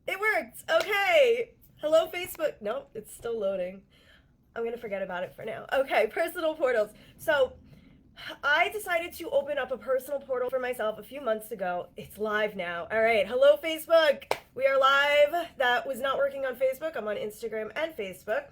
It worked. Okay. Hello, Facebook. Nope, it's still loading. I'm going to forget about it for now. Okay, personal portals. So, I decided to open up a personal portal for myself a few months ago. It's live now. All right. Hello, Facebook. We are live. That was not working on Facebook. I'm on Instagram and Facebook.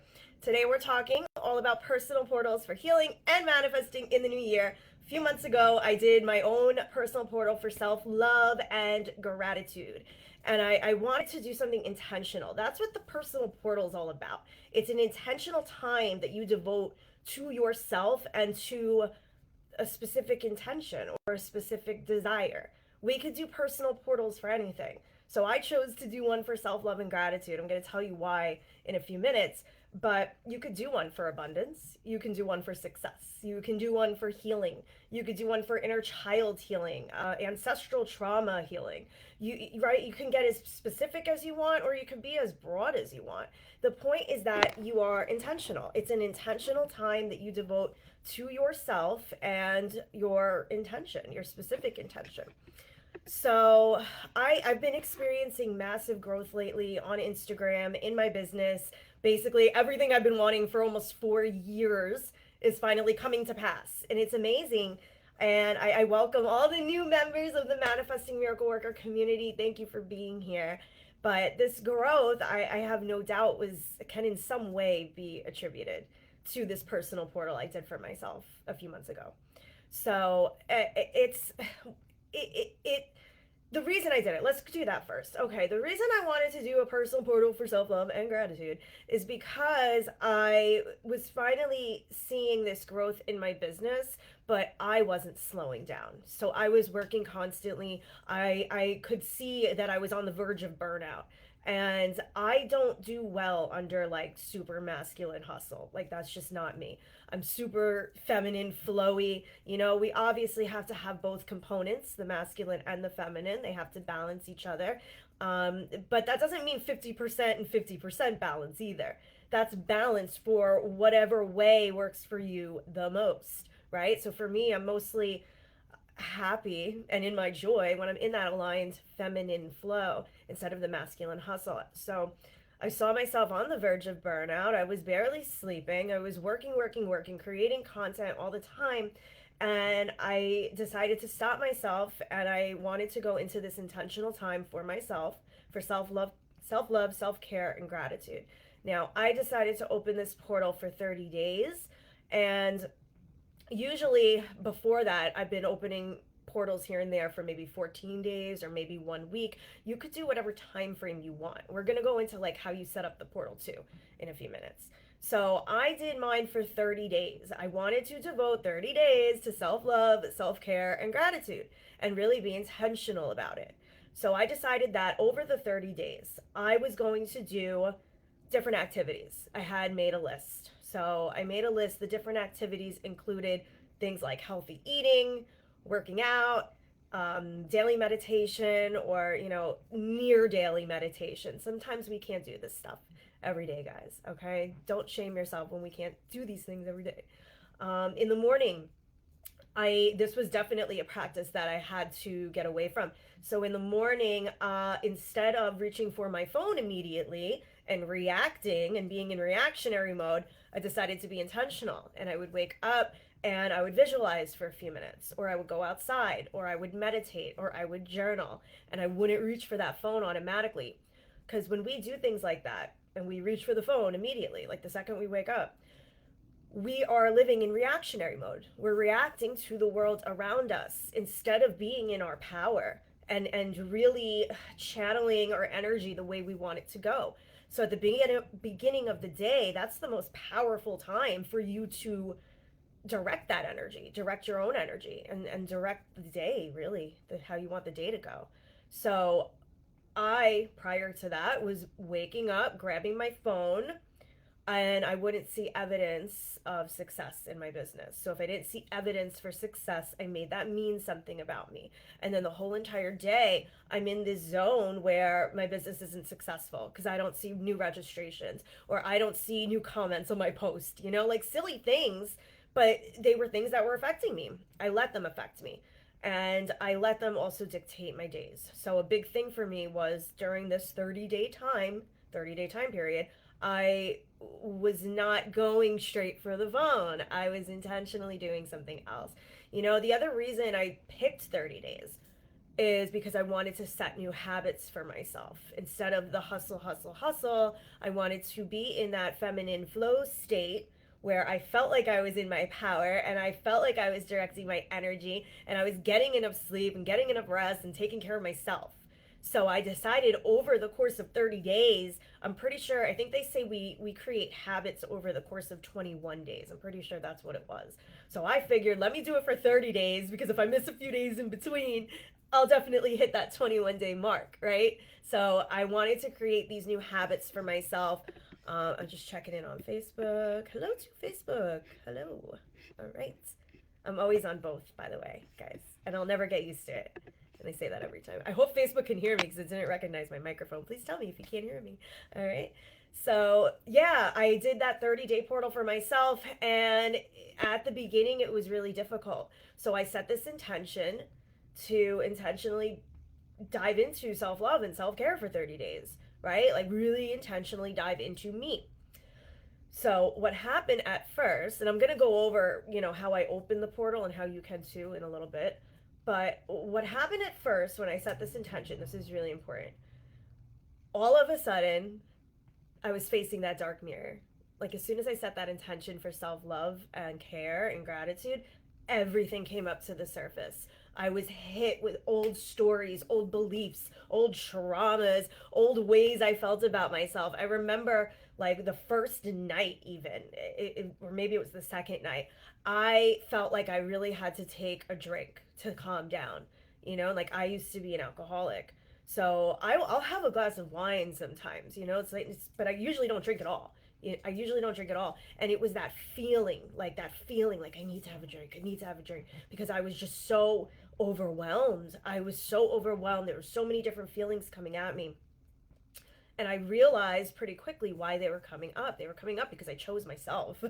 Today, we're talking all about personal portals for healing and manifesting in the new year. A few months ago, I did my own personal portal for self love and gratitude. And I wanted to do something intentional. That's what the personal portal is all about. It's an intentional time that you devote to yourself and to a specific intention or a specific desire. We could do personal portals for anything. So I chose to do one for self love and gratitude. I'm going to tell you why in a few minutes. But you could do one for abundance. You can do one for success. You can do one for healing. You could do one for inner child healing, ancestral trauma healing. Right? You can get as specific as you want, or you can be as broad as you want. The point is that you are intentional. It's an intentional time that you devote to yourself and your intention, your specific intention. So I've been experiencing massive growth lately on Instagram in my business. Basically, everything I've been wanting for almost 4 years is finally coming to pass. And it's amazing. And I welcome all the new members of the Manifesting Miracle Worker community. Thank you for being here. But this growth, I have no doubt, can in some way be attributed to this personal portal I did for myself a few months ago. So it the reason I did it, let's do that first. Okay, the reason I wanted to do a personal portal for self love and gratitude is because I was finally seeing this growth in my business, but I wasn't slowing down. So I was working constantly. I could see that I was on the verge of burnout. And I don't do well under like super masculine hustle. Like, that's just not me. I'm super feminine, flowy. We obviously have to have both components, the masculine and the feminine. They have to balance each other. But that doesn't mean 50% and 50% balance either. That's balance for whatever way works for you the most, right? So for me, I'm mostly happy and in my joy when I'm in that aligned feminine flow instead of the masculine hustle. So I saw myself on the verge of burnout. I was barely sleeping. I was working, creating content all the time. And I decided to stop myself, and I wanted to go into this intentional time for myself, for self love, self-care, and gratitude. Now, I decided to open this portal for 30 days, and usually before that I've been opening portals here and there for maybe 14 days or maybe 1 week. You could do whatever time frame you want. We're going to go into like how you set up the portal too in a few minutes. So I did mine for 30 days. I wanted to devote 30 days to self-love, self-care, and gratitude, and really be intentional about it. So I decided that over the 30 days I was going to do different activities. I had made a list. So I made a list. The different activities included things like healthy eating, working out, daily meditation, or, near daily meditation. Sometimes we can't do this stuff every day, guys. Okay? Don't shame yourself when we can't do these things every day. In the morning, this was definitely a practice that I had to get away from. So in the morning, instead of reaching for my phone immediately and reacting and being in reactionary mode, I decided to be intentional. And I would wake up and I would visualize for a few minutes, or I would go outside, or I would meditate, or I would journal, and I wouldn't reach for that phone automatically. Because when we do things like that and we reach for the phone immediately, like the second we wake up, we are living in reactionary mode. We're reacting to the world around us instead of being in our power and really channeling our energy the way we want it to go. So at the beginning of the day, that's the most powerful time for you to direct that energy, direct your own energy, and direct the day, really, how you want the day to go. So I, prior to that, was waking up, grabbing my phone, and I wouldn't see evidence of success in my business. So if I didn't see evidence for success, I made that mean something about me. And then the whole entire day, I'm in this zone where my business isn't successful because I don't see new registrations, or I don't see new comments on my post, like silly things, but they were things that were affecting me. I let them affect me. and I let them also dictate my days. So a big thing for me was during this 30 day time period, I was not going straight for the phone. I was intentionally doing something else. The other reason I picked 30 days is because I wanted to set new habits for myself. Instead of the hustle, hustle, hustle, I wanted to be in that feminine flow state where I felt like I was in my power and I felt like I was directing my energy and I was getting enough sleep and getting enough rest and taking care of myself. So I decided over the course of 30 days, I'm pretty sure, I think they say we create habits over the course of 21 days. I'm pretty sure that's what it was. So I figured, let me do it for 30 days because if I miss a few days in between, I'll definitely hit that 21-day mark, right? So I wanted to create these new habits for myself. I'm just checking in on Facebook. Hello to Facebook. Hello. All right. I'm always on both, by the way, guys, and I'll never get used to it. And I say that every time. I hope Facebook can hear me because it didn't recognize my microphone. Please tell me if you can't hear me. All right. So, yeah, I did that 30-day portal for myself. And at the beginning, it was really difficult. So I set this intention to intentionally dive into self love and self care for 30 days, right? Like, really intentionally dive into me. So, what happened at first, and I'm going to go over, how I opened the portal and how you can too in a little bit. But what happened at first when I set this intention, this is really important. All of a sudden, I was facing that dark mirror. Like, as soon as I set that intention for self love and care and gratitude, everything came up to the surface. I was hit with old stories, old beliefs, old traumas, old ways I felt about myself. I remember, like, the first night, even, or maybe it was the second night, I felt like I really had to take a drink to calm down. Like, I used to be an alcoholic. So I'll have a glass of wine sometimes, it's like, but I usually don't drink at all. I usually don't drink at all. And it was that feeling like I need to have a drink. I need to have a drink because I was just so overwhelmed. I was so overwhelmed. There were so many different feelings coming at me. And I realized pretty quickly why they were coming up. They were coming up because I chose myself.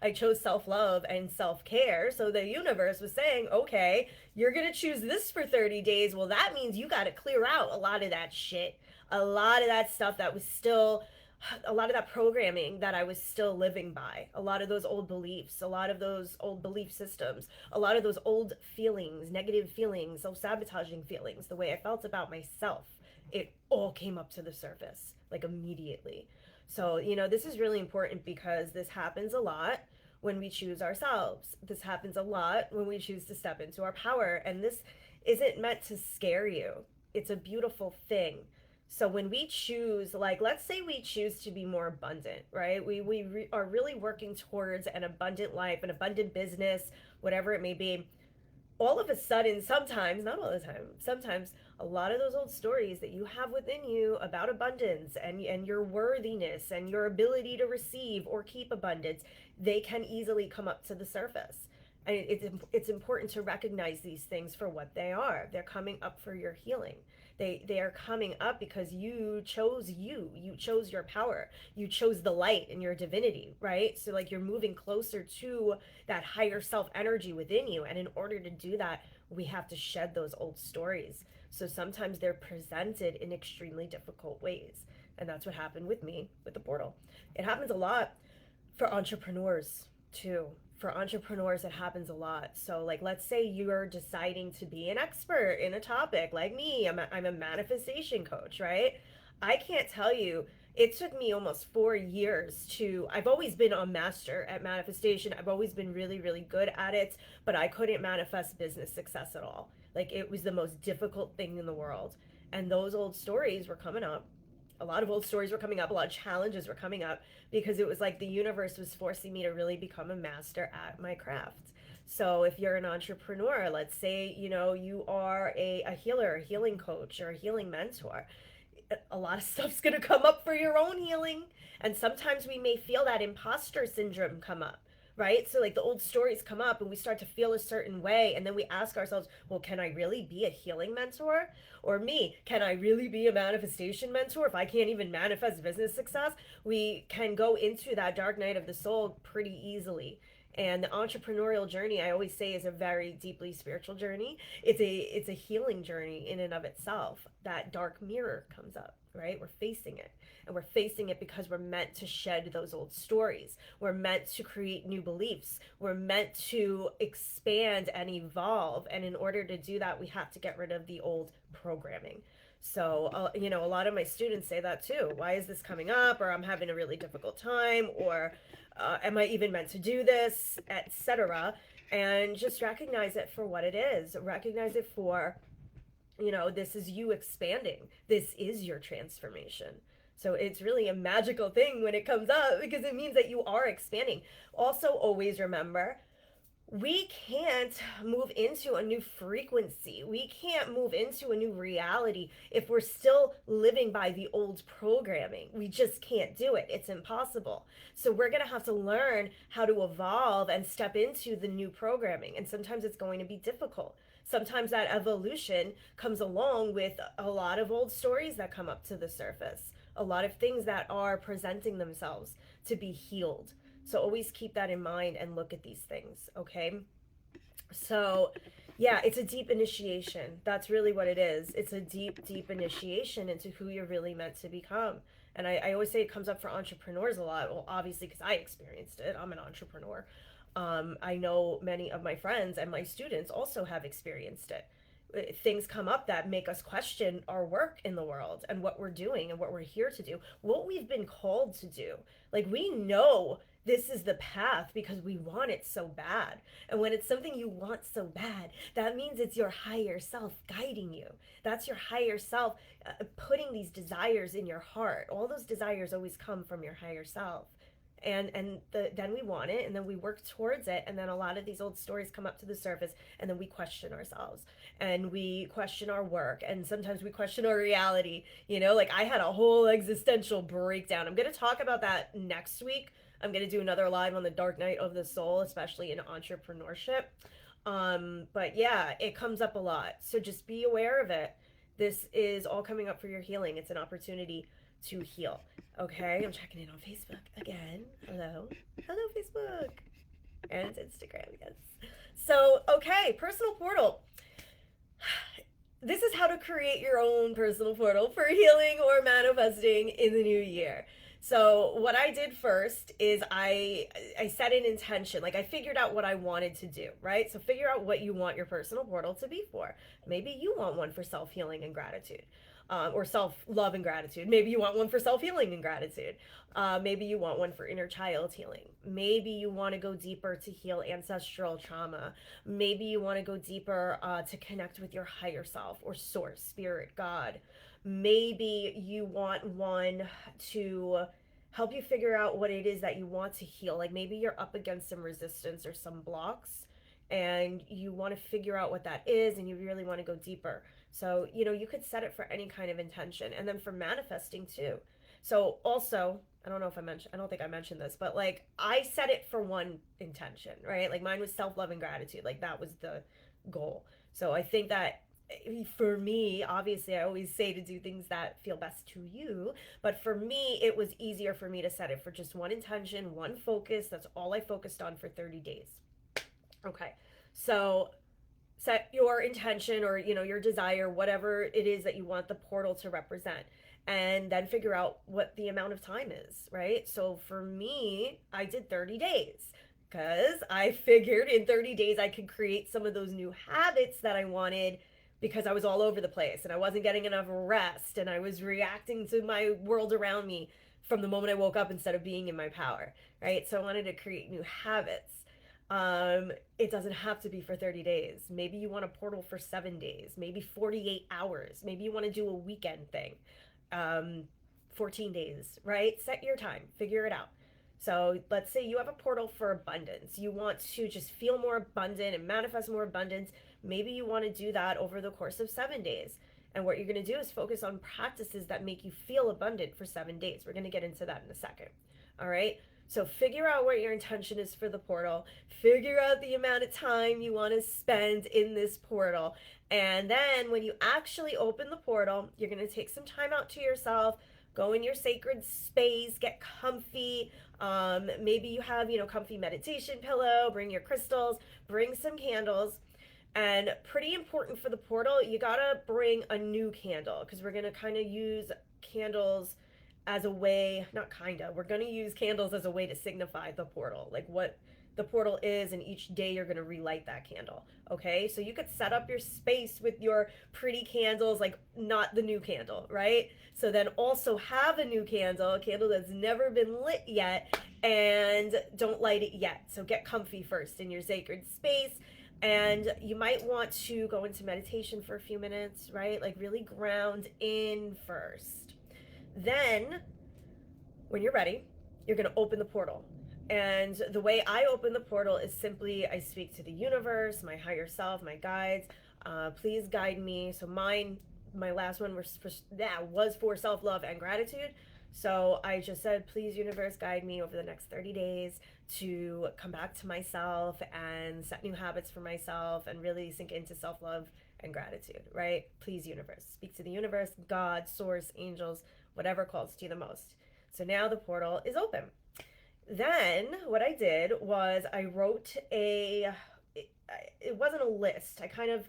I chose self love and self care. So the universe was saying, okay, you're going to choose this for 30 days. Well, that means you got to clear out a lot of that shit, a lot of that stuff that was still, a lot of that programming that I was still living by, a lot of those old beliefs, a lot of those old belief systems, a lot of those old feelings, negative feelings, self sabotaging feelings, the way I felt about myself. It all came up to the surface like immediately. So, this is really important because this happens a lot when we choose ourselves. This happens a lot when we choose to step into our power. And this isn't meant to scare you, it's a beautiful thing. So when we choose, like, let's say we choose to be more abundant, right? We are really working towards an abundant life, an abundant business, whatever it may be. All of a sudden, sometimes, not all the time, sometimes a lot of those old stories that you have within you about abundance and your worthiness and your ability to receive or keep abundance, they can easily come up to the surface. And it's important to recognize these things for what they are. They're coming up for your healing. They are coming up because you chose you chose your power, you chose the light in your divinity, right? So like you're moving closer to that higher self energy within you, and in order to do that, we have to shed those old stories. So sometimes they're presented in extremely difficult ways, and that's what happened with me with the portal. It happens a lot for entrepreneurs too. For entrepreneurs, it happens a lot. So, like, let's say you're deciding to be an expert in a topic, like me. I'm a manifestation coach, right? I can't tell you, it took me almost 4 years to, I've always been a master at manifestation. I've always been really, really good at it, but I couldn't manifest business success at all. Like, it was the most difficult thing in the world. And those old stories were coming up. A lot of old stories were coming up, a lot of challenges were coming up because it was like the universe was forcing me to really become a master at my craft. So if you're an entrepreneur, let's say, you are a healer, a healing coach, or a healing mentor, a lot of stuff's going to come up for your own healing. And sometimes we may feel that imposter syndrome come up, right? So like the old stories come up and we start to feel a certain way. And then we ask ourselves, well, can I really be a healing mentor? Or me, can I really be a manifestation mentor if I can't even manifest business success? We can go into that dark night of the soul pretty easily. And the entrepreneurial journey, I always say, is a very deeply spiritual journey. It's a healing journey in and of itself. That dark mirror comes up, right? We're facing it. And we're facing it because we're meant to shed those old stories. We're meant to create new beliefs. We're meant to expand and evolve. And in order to do that, we have to get rid of the old programming. So, a lot of my students say that too. Why is this coming up? Or I'm having a really difficult time, or am I even meant to do this, etc. And just recognize it for what it is. Recognize it for, this is you expanding. This is your transformation. So it's really a magical thing when it comes up because it means that you are expanding. Also, always remember, we can't move into a new frequency. We can't move into a new reality if we're still living by the old programming. We just can't do it. It's impossible. So we're going to have to learn how to evolve and step into the new programming. And sometimes it's going to be difficult. Sometimes that evolution comes along with a lot of old stories that come up to the surface, a lot of things that are presenting themselves to be healed. So always keep that in mind and look at these things, okay? So, yeah, it's a deep initiation. That's really what it is. It's a deep, deep initiation into who you're really meant to become. And I always say it comes up for entrepreneurs a lot. Well, obviously, because I experienced it. I'm an entrepreneur. I know many of my friends and my students also have experienced it. Things come up that make us question our work in the world and what we're doing and what we're here to do, what we've been called to do. Like, we know this is the path because we want it so bad. And when it's something you want so bad, that means it's your higher self guiding you. That's your higher self putting these desires in your heart. All those desires always come from your higher self. Then we want it, and then we work towards it, and then a lot of these old stories come up to the surface, and then we question ourselves, and we question our work, and sometimes we question our reality. Like, I had a whole existential breakdown. I'm going to talk about that next week. I'm going to do another live on the dark night of the soul, especially in entrepreneurship. But yeah, it comes up a lot, so just be aware of it. This is all coming up for your healing. It's an opportunity to heal. Okay, I'm checking in on Facebook again. Hello. Hello, Facebook. And Instagram, yes. So, okay, personal portal. This is how to create your own personal portal for healing or manifesting in the new year. So what I did first is I set an intention. Like, I figured out what I wanted to do, right? So figure out what you want your personal portal to be for. Maybe you want one for self-healing and gratitude. Or self-love and gratitude. Maybe you want one for self-healing and gratitude. Maybe you want one for inner child healing. Maybe you want to go deeper to heal ancestral trauma. Maybe you want to go deeper to connect with your higher self or source, spirit, God. Maybe you want one to help you figure out what it is that you want to heal. Like, maybe you're up against some resistance or some blocks, and you want to figure out what that is, and you really want to go deeper. So, you could set it for any kind of intention. And then for manifesting too. So also, I don't think I mentioned this, but like, I set it for one intention, right? Like, mine was self-love and gratitude. Like, that was the goal. So I think that for me, obviously, I always say to do things that feel best to you, but for me, it was easier for me to set it for just one intention, one focus. That's all I focused on for 30 days. Okay. So set your intention, or your desire, whatever it is that you want the portal to represent, and then figure out what the amount of time is, right? So for me, I did 30 days because I figured in 30 days I could create some of those new habits that I wanted, because I was all over the place and I wasn't getting enough rest, and I was reacting to my world around me from the moment I woke up instead of being in my power, right? So I wanted to create new habits. It doesn't have to be for 30 days. Maybe you want a portal for 7 days, maybe 48 hours. Maybe you want to do a weekend thing. 14 days, right? Set your time, figure it out. So let's say you have a portal for abundance. You want to just feel more abundant and manifest more abundance. Maybe you want to do that over the course of 7 days. And what you're going to do is focus on practices that make you feel abundant for 7 days. We're going to get into that in a second. All right. So figure out what your intention is for the portal. Figure out the amount of time you want to spend in this portal. And then when you actually open the portal, you're going to take some time out to yourself, Go in your sacred space, get comfy. Maybe you have, comfy meditation pillow, bring your crystals, bring some candles. And pretty important for the portal, you gotta bring a new candle because we're gonna kind of use candles as a way, not kinda, we're gonna use candles as a way to signify the portal, like what the portal is, and each day you're gonna relight that candle. Okay, so you could set up your space with your pretty candles, like not the new candle, right? So then also have a new candle, a candle that's never been lit yet, and don't light it yet. So get comfy first in your sacred space. And you might want to go into meditation for a few minutes, right? Like really ground in first. Then, when you're ready, you're going to open the portal. And the way I open the portal is simply I speak to the universe, my higher self, my guides. Please guide me. So my last one was for self-love and gratitude. So I just said, please, universe, guide me over the next 30 days to come back to myself and set new habits for myself and really sink into self-love and gratitude, right? Please, universe. Speak to the universe, God, source, angels, whatever calls to you the most. So now the portal is open. Then what I did was I wrote it wasn't a list. I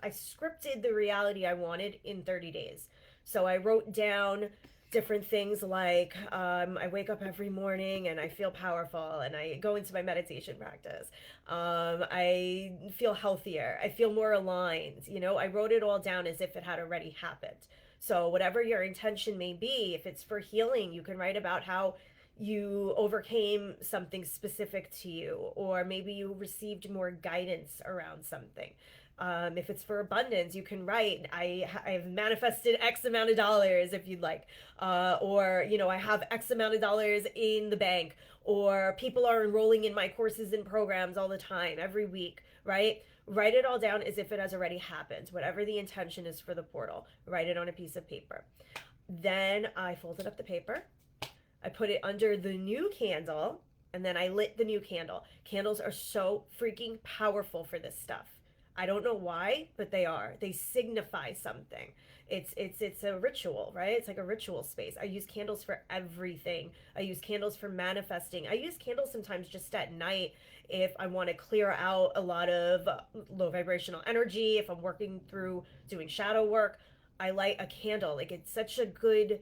scripted the reality I wanted in 30 days. So I wrote down different things like I wake up every morning and I feel powerful and I go into my meditation practice. I feel healthier. I feel more aligned. I wrote it all down as if it had already happened. So whatever your intention may be, if it's for healing, you can write about how you overcame something specific to you, or maybe you received more guidance around something. If it's for abundance, you can write, I've manifested X amount of dollars if you'd like. Or, I have X amount of dollars in the bank. Or people are enrolling in my courses and programs all the time, every week, right? Write it all down as if it has already happened. Whatever the intention is for the portal, write it on a piece of paper. Then I folded up the paper. I put it under the new candle, and then I lit the new candle. Candles are so freaking powerful for this stuff. I don't know why, but they are. They signify something. It's a ritual, right? It's like a ritual space. I use candles for everything. I use candles for manifesting. I use candles sometimes just at night if I want to clear out a lot of low vibrational energy, if I'm working through doing shadow work. I light a candle. Like, it's such a good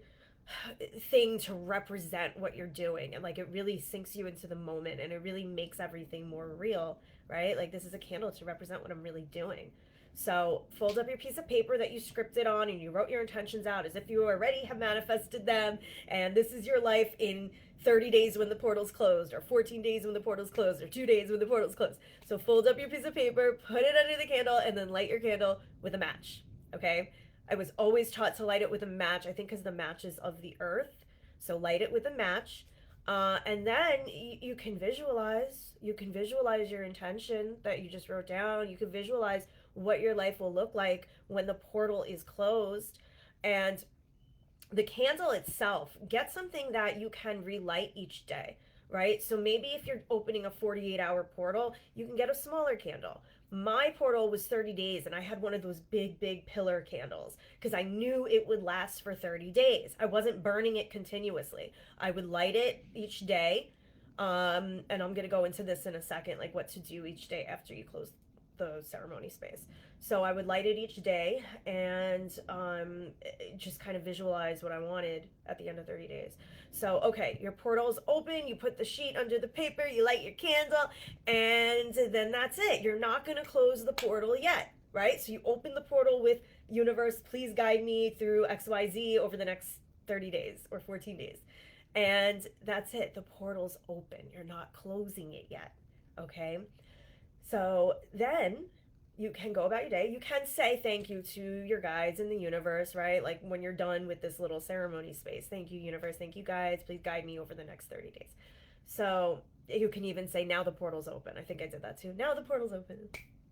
thing to represent what you're doing, and like it really sinks you into the moment and it really makes everything more real, right? Like, this is a candle to represent what I'm really doing. So fold up your piece of paper that you scripted on and you wrote your intentions out as if you already have manifested them, and this is your life in 30 days when the portal's closed, or 14 days when the portal's closed, or 2 days when the portal's closed. So fold up your piece of paper, put it under the candle, and then light your candle with a match. Okay, I was always taught to light it with a match, I think because the match is of the earth. So light it with a match. And then you can visualize. You can visualize your intention that you just wrote down. You can visualize what your life will look like when the portal is closed. And the candle itself, get something that you can relight each day, right? So maybe if you're opening a 48-hour portal, you can get a smaller candle. My portal was 30 days and I had one of those big pillar candles because I knew it would last for 30 days. I wasn't burning it continuously. I would light it each day. And I'm going to go into this in a second, like what to do each day after you close the ceremony space. So I would light it each day and just kind of visualize what I wanted at the end of 30 days. So, okay, your portal's open, you put the sheet under the paper, you light your candle, and then that's it. You're not going to close the portal yet, right? So you open the portal with, universe, please guide me through XYZ over the next 30 days or 14 days. And that's it. The portal's open. You're not closing it yet, okay? So then you can go about your day. You can say thank you to your guides in the universe, right? Like when you're done with this little ceremony space. Thank you, universe. Thank you, guides. Please guide me over the next 30 days. So you can even say, now the portal's open. I think I did that too. Now the portal's open.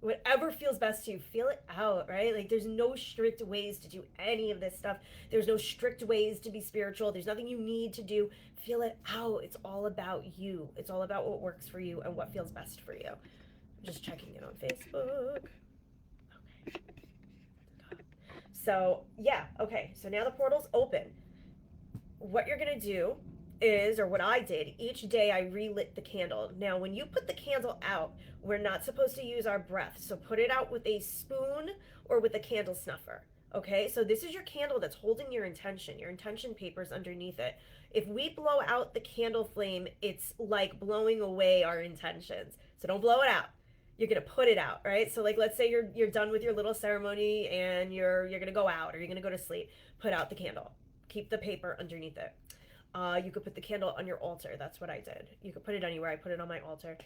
Whatever feels best to you, feel it out, right? Like, there's no strict ways to do any of this stuff. There's no strict ways to be spiritual. There's nothing you need to do. Feel it out. It's all about you. It's all about what works for you and what feels best for you. I'm just checking it on Facebook. Okay. So, yeah, okay. So now the portal's open. what you're going to do is, or what I did, each day I relit the candle. Now, when you put the candle out, we're not supposed to use our breath. So put it out with a spoon or with a candle snuffer. Okay, so this is your candle that's holding your intention papers underneath it. If we blow out the candle flame, it's like blowing away our intentions. So don't blow it out. You're gonna put it out, right? So like let's say you're done with your little ceremony and you're gonna go out or you're gonna go to sleep. Put out the candle. Keep the paper underneath it. You could put the candle on your altar. That's what I did. You could put it anywhere. I put it on my altar.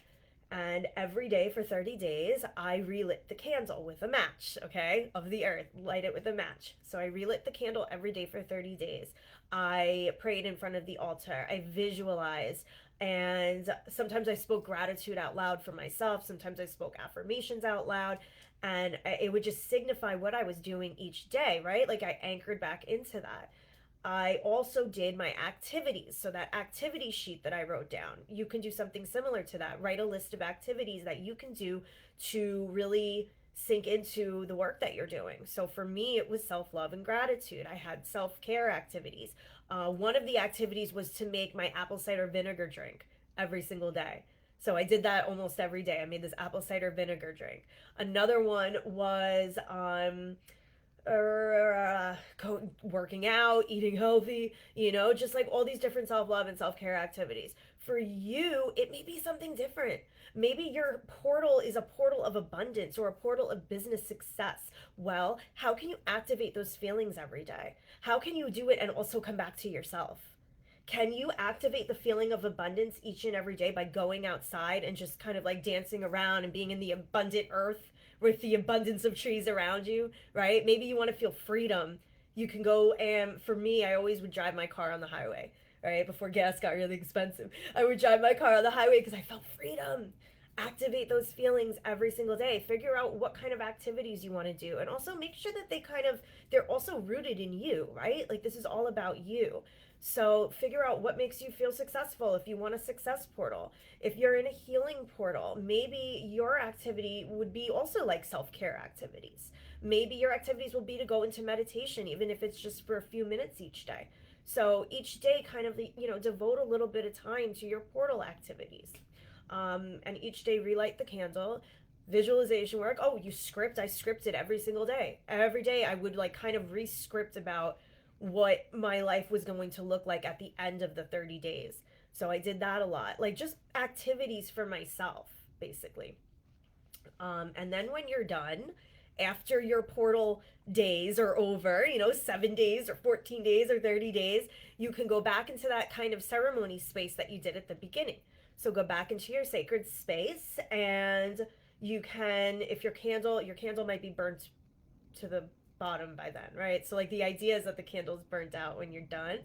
And every day for 30 days, I relit the candle with a match, okay, of the earth. Light it with a match. So I relit the candle every day for 30 days. I prayed in front of the altar. I visualized. And sometimes I spoke gratitude out loud for myself. Sometimes I spoke affirmations out loud. And it would just signify what I was doing each day, right? Like I anchored back into that. I also did my activities. So, that activity sheet that I wrote down, you can do something similar to that. Write a list of activities that you can do to really sink into the work that you're doing. So, for me, it was self love and gratitude. I had self care activities. One of the activities was to make my apple cider vinegar drink every single day. So, I did that almost every day. I made this apple cider vinegar drink. Another one was working out, eating healthy, just like all these different self love and self care activities. For you, it may be something different. Maybe your portal is a portal of abundance or a portal of business success. Well, how can you activate those feelings every day? How can you do it and also come back to yourself? Can you activate the feeling of abundance each and every day by going outside and just kind of like dancing around and being in the abundant earth with the abundance of trees around you, right? Maybe you want to feel freedom. You can go, and for me, I always would drive my car on the highway, right? Before gas got really expensive. I would drive my car on the highway because I felt freedom. Activate those feelings every single day. Figure out what kind of activities you want to do, and also make sure that they're also rooted in you, right? Like this is all about you. So figure out what makes you feel successful. If you want a success portal, if you're in a healing portal, maybe your activity would be also like self-care activities. Maybe your activities will be to go into meditation, even if it's just for a few minutes each day. So each day, kind of, devote a little bit of time to your portal activities. And each day, relight the candle. Visualization work. Oh, you script. I scripted every single day. Every day, I would like kind of re-script about what my life was going to look like at the end of the 30 days. So I did that a lot. Like just activities for myself, basically. And then when you're done, after your portal days are over, 7 days or 14 days or 30 days, you can go back into that kind of ceremony space that you did at the beginning. So go back into your sacred space, and you can, if your candle might be burnt to the bottom by then, right? So like the idea is that the candle's burnt out when you're done.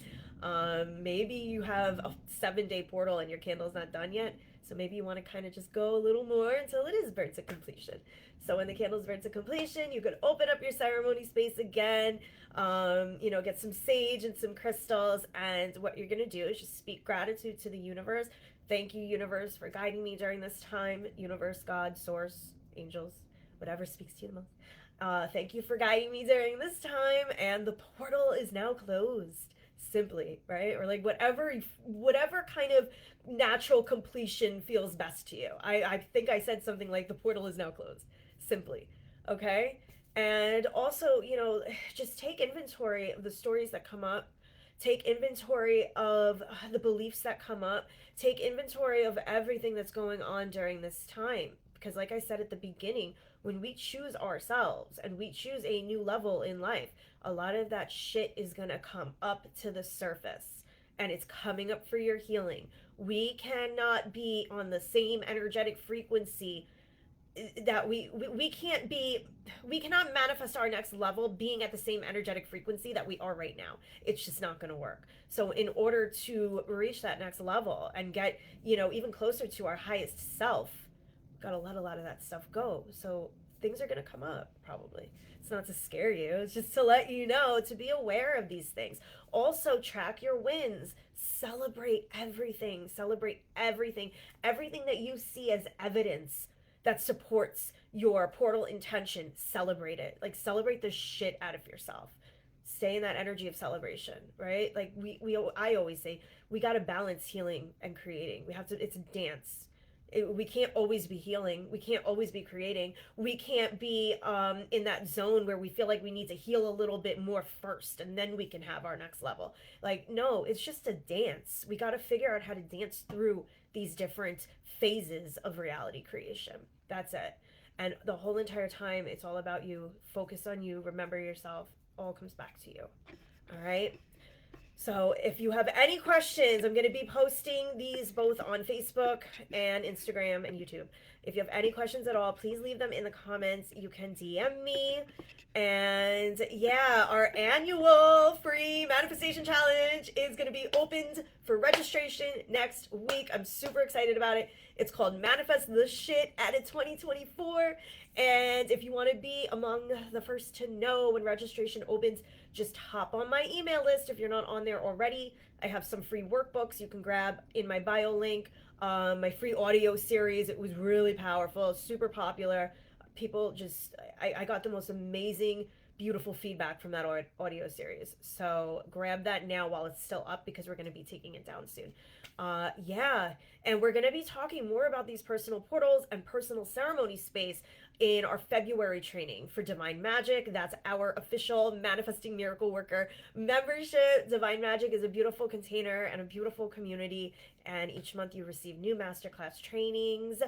Maybe you have a 7-day portal and your candle's not done yet. So maybe you want to kind of just go a little more until it is burnt to completion. So when the candle's burnt to completion, you could open up your ceremony space again, get some sage and some crystals. And what you're going to do is just speak gratitude to the universe. Thank you, universe, for guiding me during this time. Universe, God, source, angels, whatever speaks to you the most. Thank you for guiding me during this time, and the portal is now closed. Simply, right? Or like whatever kind of natural completion feels best to you. I think I said something like the portal is now closed. Simply, okay? And also, just take inventory of the stories that come up. Take inventory of the beliefs that come up. Take inventory of everything that's going on during this time. Because, like I said at the beginning, when we choose ourselves and we choose a new level in life, a lot of that shit is going to come up to the surface, and it's coming up for your healing. We cannot be on the same energetic frequency that we cannot manifest our next level being at the same energetic frequency that we are right now. It's just not going to work. So in order to reach that next level and get, even closer to our highest self, got to let a lot of that stuff go. So things are going to come up, probably. It's not to scare you, it's just to let you know, to be aware of these things. Also, track your wins. Celebrate everything. Celebrate everything. Everything that you see as evidence that supports your portal intention, celebrate it. Like, celebrate the shit out of yourself. stay in that energy of celebration, right? Like I always say, we got to balance healing and creating. We have to, it's a dance. We can't always be healing. We can't always be creating. We can't be in that zone where we feel like we need to heal a little bit more first and then we can have our next level. Like, no, it's just a dance. We got to figure out how to dance through these different phases of reality creation. That's it. And the whole entire time, it's all about you. Focus on you. Remember yourself. All comes back to you. All right. So if you have any questions, I'm going to be posting these both on Facebook and Instagram and YouTube. If you have any questions at all, please leave them in the comments. You can DM me. And yeah, our annual free manifestation challenge is going to be opened for registration next week. I'm super excited about it. It's called Manifest the Shit at it 2024. And if you want to be among the first to know when registration opens, just hop on my email list if you're not on there already. I have some free workbooks you can grab in my bio link. My free audio series, it was really powerful, super popular. People just, I got the most amazing, beautiful feedback from that audio series. So grab that now while it's still up because we're going to be taking it down soon. Yeah, and we're going to be talking more about these personal portals and personal ceremony space in our February training for Divine Magic. That's our official Manifesting Miracle Worker membership. Divine Magic is a beautiful container and a beautiful community, and each month you receive new masterclass trainings,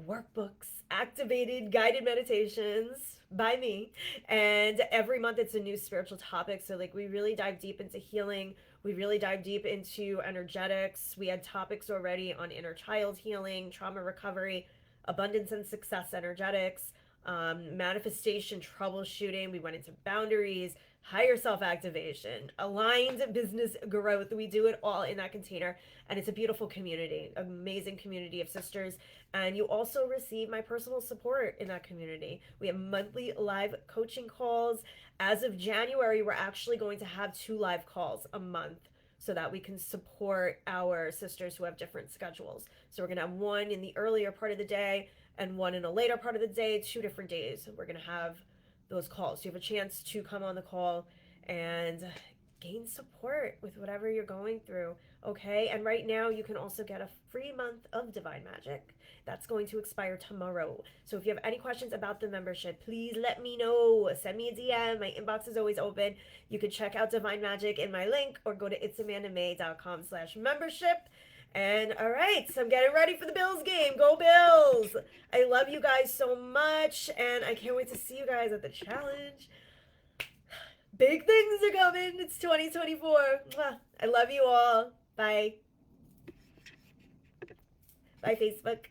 workbooks, activated guided meditations by me, and every month it's a new spiritual topic. So like we really dive deep into healing, we really dive deep into energetics. We had topics already on inner child healing, trauma recovery, abundance and success energetics, manifestation troubleshooting. We went into boundaries, higher self activation, aligned business growth. We do it all in that container, and it's a beautiful community, amazing community of sisters. And you also receive my personal support in that community. We have monthly live coaching calls. As of January, we're actually going to have 2 live calls a month so that we can support our sisters who have different schedules. So we're going to have one in the earlier part of the day and one in a later part of the day, 2 different days. We're going to have those calls. So you have a chance to come on the call and gain support with whatever you're going through. Okay. And right now you can also get a free month of Divine Magic. That's going to expire tomorrow. So if you have any questions about the membership, please let me know. Send me a DM. My inbox is always open. You can check out Divine Magic in my link or go to itsamandamay.com/membership. And all right, so I'm getting ready for the Bills game. Go Bills! I love you guys so much, and I can't wait to see you guys at the challenge. Big things are coming. It's 2024. I love you all. Bye. Bye, Facebook.